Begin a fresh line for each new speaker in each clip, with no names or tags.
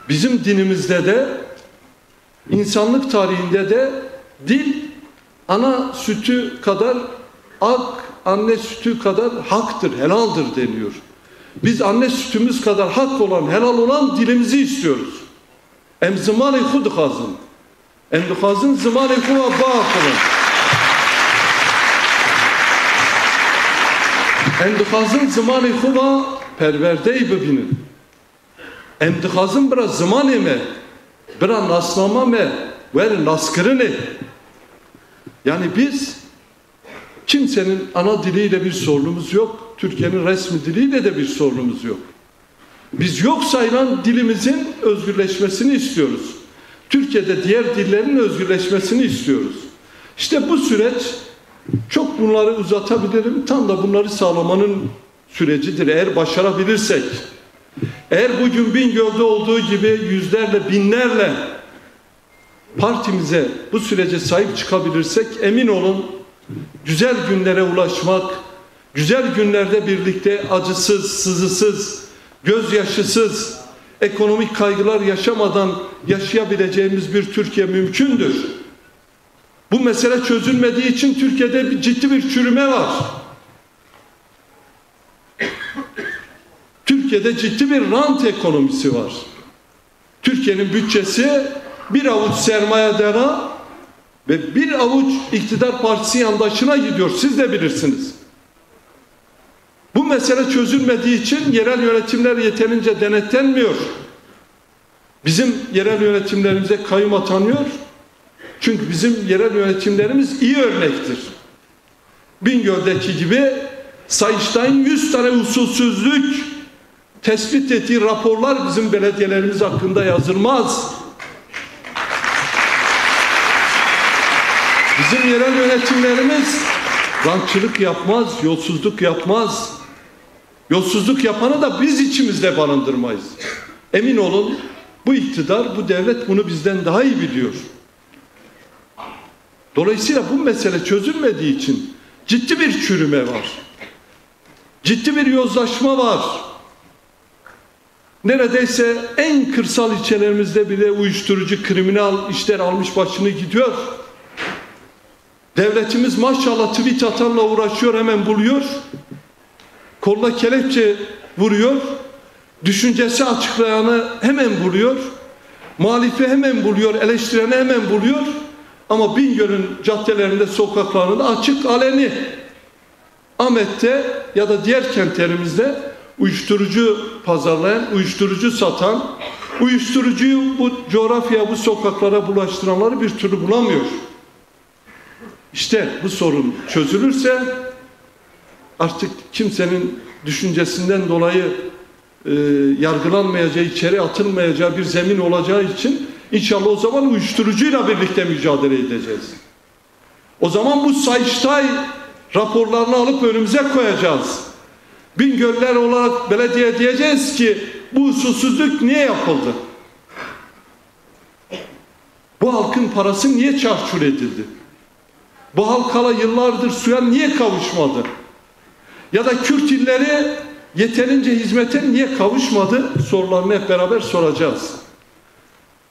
Bizim dinimizde de, insanlık tarihinde de dil ana sütü kadar ak, anne sütü kadar haktır, helaldir deniyor. Biz anne sütümüz kadar hak olan, helal olan dilimizi istiyoruz. Em zıman-ı hud khazın. Em khazın zıman-ı huva bağırın. Em khazın zıman-ı huva perverde-i bibinin. Em khazın bira zıman eme, bira naslama me, ve naskırını. Yani biz kimsenin ana diliyle bir sorunumuz yok. Türkiye'nin resmi diliyle de bir sorunumuz yok. Biz yok sayılan dilimizin özgürleşmesini istiyoruz. Türkiye'de diğer dillerin özgürleşmesini istiyoruz. İşte bu süreç, çok bunları uzatabilirim. Tam da bunları sağlamanın sürecidir. Eğer başarabilirsek, eğer bugün Bingöl'de olduğu gibi yüzlerle, binlerle partimize bu sürece sahip çıkabilirsek, emin olun güzel günlere ulaşmak, güzel günlerde birlikte acısız, sızısız, gözyaşısız, ekonomik kaygılar yaşamadan yaşayabileceğimiz bir Türkiye mümkündür. Bu mesele çözülmediği için Türkiye'de ciddi bir çürüme var. Türkiye'de ciddi bir rant ekonomisi var. Türkiye'nin bütçesi bir avuç sermayedara ve bir avuç iktidar partisi yandaşına gidiyor. Siz de bilirsiniz. Bu mesele çözülmediği için yerel yönetimler yeterince denetlenmiyor. Bizim yerel yönetimlerimize kayyum atanıyor. Çünkü bizim yerel yönetimlerimiz iyi örnektir. Bingöl'deki gibi Sayıştay'ın 100 tane usulsüzlük tespit ettiği raporlar bizim belediyelerimiz hakkında yazılmaz. Bizim yerel yönetimlerimiz rantçılık yapmaz, yolsuzluk yapmaz. Yolsuzluk yapanı da biz içimizde barındırmayız. Emin olun bu iktidar, bu devlet bunu bizden daha iyi biliyor. Dolayısıyla bu mesele çözülmediği için ciddi bir çürüme var. Ciddi bir yozlaşma var. Neredeyse en kırsal ilçelerimizde bile uyuşturucu, kriminal işler almış başını gidiyor. Devletimiz maşallah tweet atanla uğraşıyor, hemen buluyor. Koluna kelepçe vuruyor. Düşüncesi açıklayanı hemen buluyor. Muhalifi hemen buluyor, eleştireni hemen buluyor. Ama Bingöl'ün caddelerinde, sokaklarında açık aleni, Ahmet'te ya da diğer kentlerimizde uyuşturucu pazarlayan, uyuşturucu satan, uyuşturucuyu bu coğrafyaya, bu sokaklara bulaştıranları bir türlü bulamıyor. İşte bu sorun çözülürse artık kimsenin düşüncesinden dolayı yargılanmayacağı, içeri atılmayacağı bir zemin olacağı için inşallah o zaman uyuşturucuyla birlikte mücadele edeceğiz. O zaman bu Sayıştay raporlarını alıp önümüze koyacağız. Bingöller olarak belediye diyeceğiz ki bu usulsüzlük niye yapıldı? Bu halkın parası niye çarçur edildi? Bu halkala yıllardır suya niye kavuşmadı? Ya da Kürt illeri yeterince hizmete niye kavuşmadı? Sorularını hep beraber soracağız.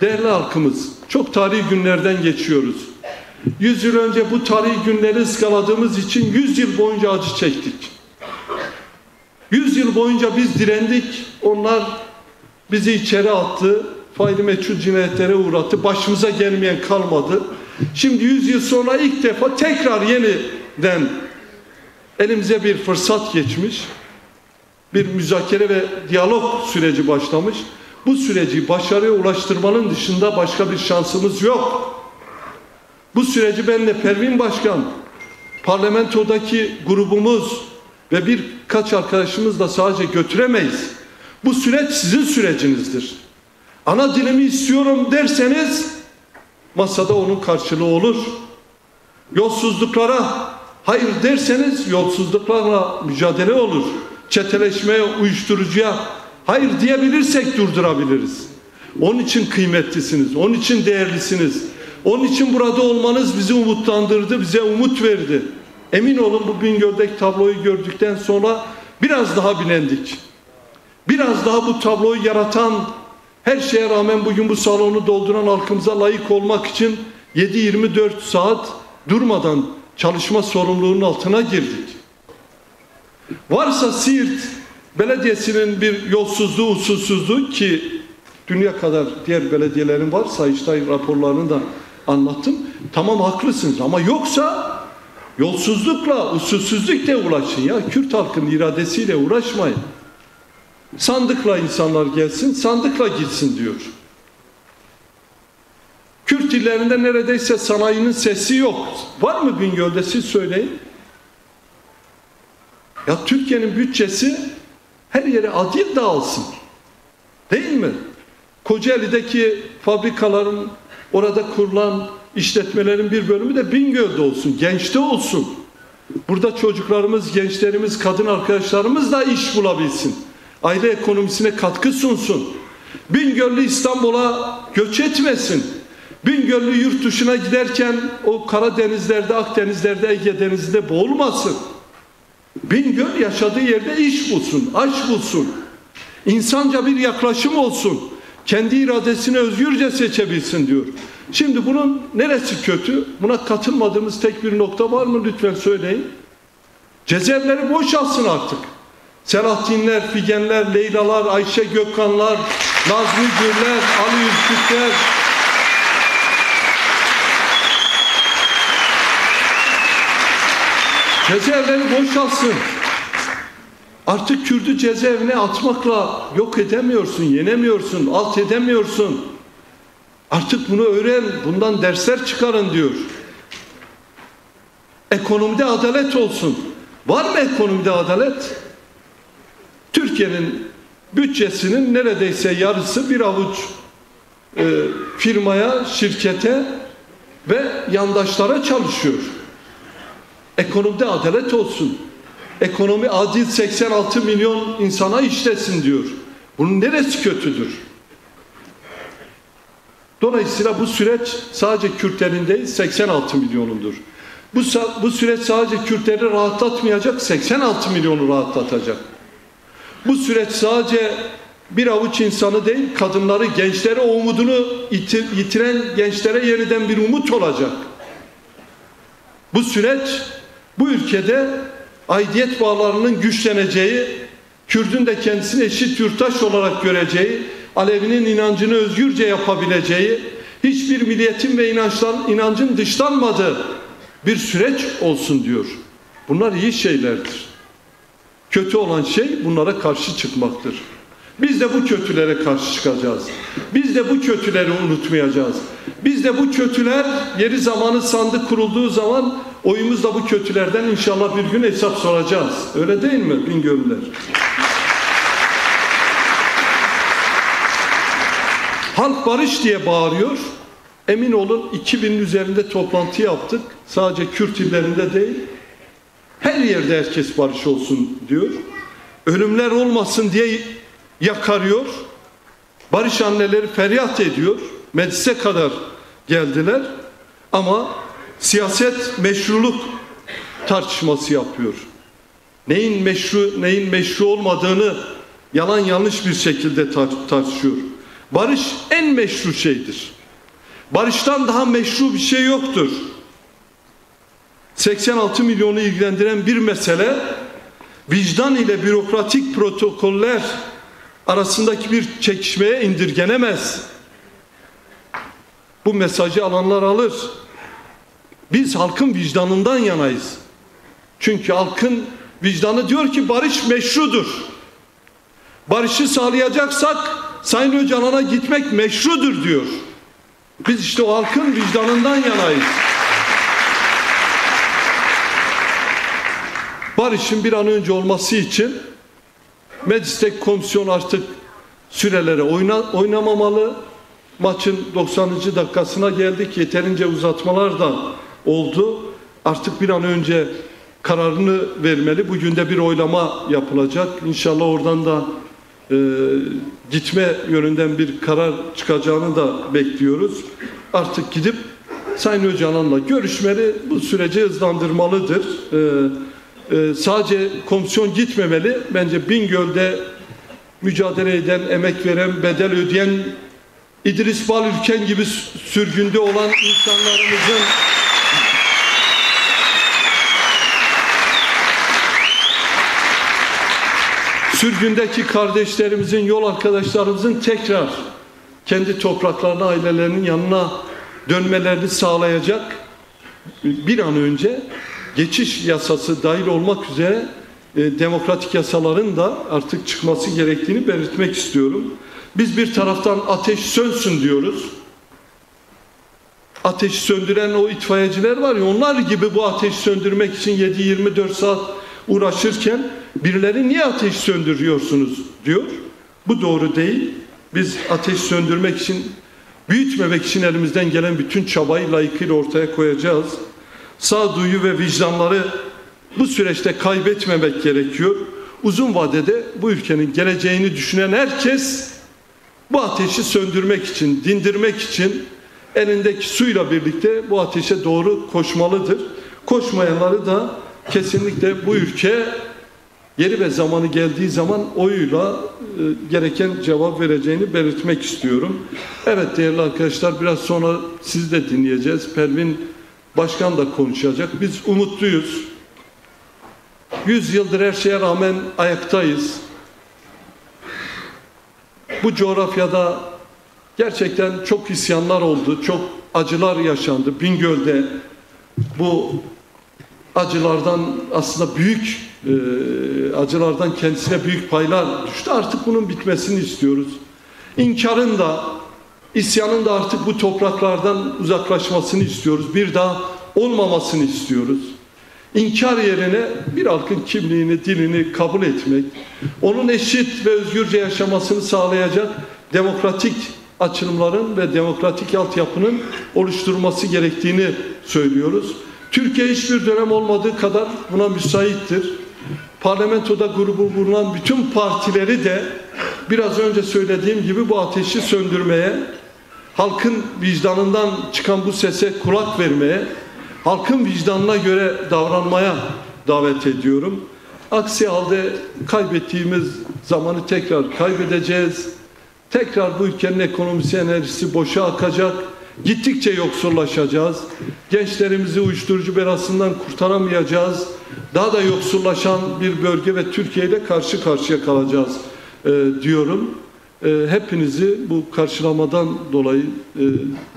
Değerli halkımız, çok tarihi günlerden geçiyoruz. 100 yıl önce bu tarihi günleri ıskaladığımız için 100 yıl boyunca acı çektik. 100 yıl boyunca biz direndik, onlar bizi içeri attı, faili meçhul cinayetlere uğrattı, başımıza gelmeyen kalmadı. Şimdi 100 yıl sonra ilk defa tekrar yeniden elimize bir fırsat geçmiş, bir müzakere ve diyalog süreci başlamış. Bu süreci başarıya ulaştırmanın dışında başka bir şansımız yok. Bu süreci benle Pervin Başkan, parlamentodaki grubumuz ve birkaç arkadaşımızla sadece götüremeyiz. Bu süreç sizin sürecinizdir. Ana dilimi istiyorum derseniz masada onun karşılığı olur. Yolsuzluklara hayır derseniz yolsuzluklarla mücadele olur. Çeteleşmeye, uyuşturucuya hayır diyebilirsek durdurabiliriz. Onun için kıymetlisiniz, onun için değerlisiniz. Onun için burada olmanız bizi umutlandırdı, bize umut verdi. Emin olun bu Bingöl'deki tabloyu gördükten sonra biraz daha bilendik. Biraz daha bu tabloyu yaratan Her şeye rağmen bugün bu salonu dolduran halkımıza layık olmak için 7-24 saat durmadan çalışma sorumluluğunun altına girdik. Varsa Siirt Belediyesi'nin bir yolsuzluğu, usulsüzlüğü ki dünya kadar diğer belediyelerin var, Sayıştay raporlarını da anlattım. Tamam, haklısınız ama yoksa yolsuzlukla, usulsüzlükle uğraşın ya. Kürt halkının iradesiyle uğraşmayın. Sandıkla insanlar gelsin, sandıkla gitsin diyor. Kürt illerinde neredeyse sanayinin sesi yok. Var mı Bingöl'de, siz söyleyin. Ya Türkiye'nin bütçesi her yere adil dağılsın. Değil mi? Kocaeli'deki fabrikaların, orada kurulan işletmelerin bir bölümü de Bingöl'de olsun, Genç'te olsun. Burada çocuklarımız, gençlerimiz, kadın arkadaşlarımız da iş bulabilsin. Aile ekonomisine katkı sunsun. Bingöllü İstanbul'a göç etmesin. Bingöllü yurt dışına giderken o Karadenizlerde, Akdenizlerde, Ege Denizi'nde boğulmasın. Bingöl yaşadığı yerde iş bulsun, aş bulsun. İnsanca bir yaklaşım olsun. Kendi iradesini özgürce seçebilsin diyor. Şimdi bunun neresi kötü? Buna katılmadığımız tek bir nokta var mı? Lütfen söyleyin. Cezaevleri boşalsın artık. Selahattinler, Figenler, Leylalar, Ayşe Gökhanlar, Nazmi Gürler, Ali Ürkütler. Cezaevleri boşalsın. Artık Kürt'ü cezaevine atmakla yok edemiyorsun, yenemiyorsun, alt edemiyorsun. Artık bunu öğren, bundan dersler çıkarın diyor. Ekonomide adalet olsun. Var mı ekonomide adalet? Türkiye'nin bütçesinin neredeyse yarısı bir avuç firmaya, şirkete ve yandaşlara çalışıyor. Ekonomide adalet olsun. Ekonomi adil, 86 milyon insana işlesin diyor. Bunun neresi kötüdür? Dolayısıyla bu süreç sadece Kürtlerin değil, 86 milyonundur. Bu süreç sadece Kürtleri rahatlatmayacak, 86 milyonu rahatlatacak. Bu süreç sadece bir avuç insanı değil, kadınları, gençleri, o umudunu yitiren gençlere yeniden bir umut olacak. Bu süreç bu ülkede aidiyet bağlarının güçleneceği, Kürt'ün de kendisini eşit yurttaş olarak göreceği, Alevi'nin inancını özgürce yapabileceği, hiçbir milliyetin ve inancın dışlanmadığı bir süreç olsun diyor. Bunlar iyi şeylerdir. Kötü olan şey bunlara karşı çıkmaktır. Biz de bu kötülere karşı çıkacağız. Biz de bu kötüleri unutmayacağız. Biz de bu kötüler yeri zamanı sandık kurulduğu zaman oyumuzla bu kötülerden inşallah bir gün hesap soracağız. Öyle değil mi Bingöllüler? Halk barış diye bağırıyor. Emin olun 2000'in üzerinde toplantı yaptık. Sadece Kürt illerinde değil. Her yerde herkes barış olsun diyor. Ölümler olmasın diye yakarıyor. Barış anneleri feryat ediyor. Meclise kadar geldiler. Ama siyaset meşruluk tartışması yapıyor. Neyin meşru, neyin meşru olmadığını yalan yanlış bir şekilde tartışıyor. Barış en meşru şeydir. Barıştan daha meşru bir şey yoktur. 86 milyonu ilgilendiren bir mesele, vicdan ile bürokratik protokoller arasındaki bir çekişmeye indirgenemez. Bu mesajı alanlar alır. Biz halkın vicdanından yanayız. Çünkü halkın vicdanı diyor ki barış meşrudur. Barışı sağlayacaksak Sayın Öcalan'a gitmek meşrudur diyor. Biz işte o halkın vicdanından yanayız. Barışın bir an önce olması için meclisteki komisyon artık sürelere oynamamalı. Maçın 90. dakikasına geldik. Yeterince uzatmalar da oldu. Artık bir an önce kararını vermeli. Bugün de bir oylama yapılacak. İnşallah oradan da gitme yönünden bir karar çıkacağını da bekliyoruz. Artık gidip Sayın Öcalan'la görüşmeli, bu süreci hızlandırmalıdır. Sadece komisyon gitmemeli. Bence Bingöl'de mücadele eden, emek veren, bedel ödeyen, İdris Balülken gibi sürgünde olan insanlarımızın sürgündeki kardeşlerimizin, yol arkadaşlarımızın tekrar kendi topraklarına, ailelerinin yanına dönmelerini sağlayacak bir an önce geçiş yasası dahil olmak üzere demokratik yasaların da artık çıkması gerektiğini belirtmek istiyorum. Biz bir taraftan ateş sönsün diyoruz. Ateşi söndüren o itfaiyeciler var ya, onlar gibi bu ateşi söndürmek için 7-24 saat uğraşırken birileri niye ateş söndürüyorsunuz diyor. Bu doğru değil. Biz ateş söndürmek için, büyütmemek için elimizden gelen bütün çabayı layıkıyla ortaya koyacağız. Sağduyu ve vicdanları bu süreçte kaybetmemek gerekiyor. Uzun vadede bu ülkenin geleceğini düşünen herkes bu ateşi söndürmek için, dindirmek için elindeki suyla birlikte bu ateşe doğru koşmalıdır. Koşmayanları da kesinlikle bu ülke yeri ve zamanı geldiği zaman oyuyla gereken cevap vereceğini belirtmek istiyorum. Evet değerli arkadaşlar, biraz sonra sizi de dinleyeceğiz. Pervin Başkan da konuşacak. Biz umutluyuz. 100 yıldır her şeye rağmen ayaktayız. Bu coğrafyada gerçekten çok isyanlar oldu, çok acılar yaşandı. Bingöl'de bu acılardan aslında büyük acılardan kendisine büyük paylar düştü. Artık bunun bitmesini istiyoruz. İnkarın da, isyanın da artık bu topraklardan uzaklaşmasını istiyoruz. Bir daha olmamasını istiyoruz. İnkar yerine bir halkın kimliğini, dilini kabul etmek, onun eşit ve özgürce yaşamasını sağlayacak demokratik açılımların ve demokratik altyapının oluşturulması gerektiğini söylüyoruz. Türkiye hiçbir dönem olmadığı kadar buna müsaittir. Parlamentoda grubu bulunan bütün partileri de biraz önce söylediğim gibi bu ateşi söndürmeye, halkın vicdanından çıkan bu sese kulak vermeye, halkın vicdanına göre davranmaya davet ediyorum. Aksi halde kaybettiğimiz zamanı tekrar kaybedeceğiz. Tekrar bu ülkenin ekonomisi, enerjisi boşa akacak. Gittikçe yoksullaşacağız. Gençlerimizi uyuşturucu belasından kurtaramayacağız. Daha da yoksullaşan bir bölge ve Türkiye ile karşı karşıya kalacağız diyorum. Hepinizi bu karşılamadan dolayı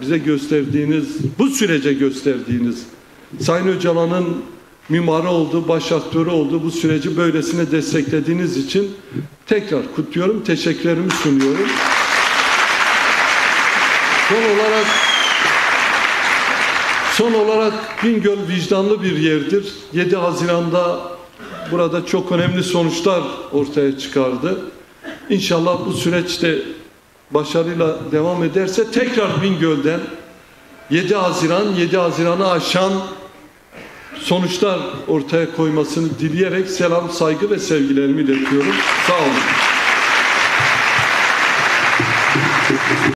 bize gösterdiğiniz, bu sürece gösterdiğiniz, Sayın Öcalan'ın mimarı olduğu, baş aktörü olduğu bu süreci böylesine desteklediğiniz için tekrar kutluyorum, teşekkürlerimi sunuyorum. Son olarak Bingöl vicdanlı bir yerdir. 7 Haziran'da burada çok önemli sonuçlar ortaya çıkardı. İnşallah bu süreçte başarıyla devam ederse tekrar Bingöl'den 7 Haziran'ı aşan sonuçlar ortaya koymasını dileyerek selam, saygı ve sevgilerimi iletiyorum. Sağ olun.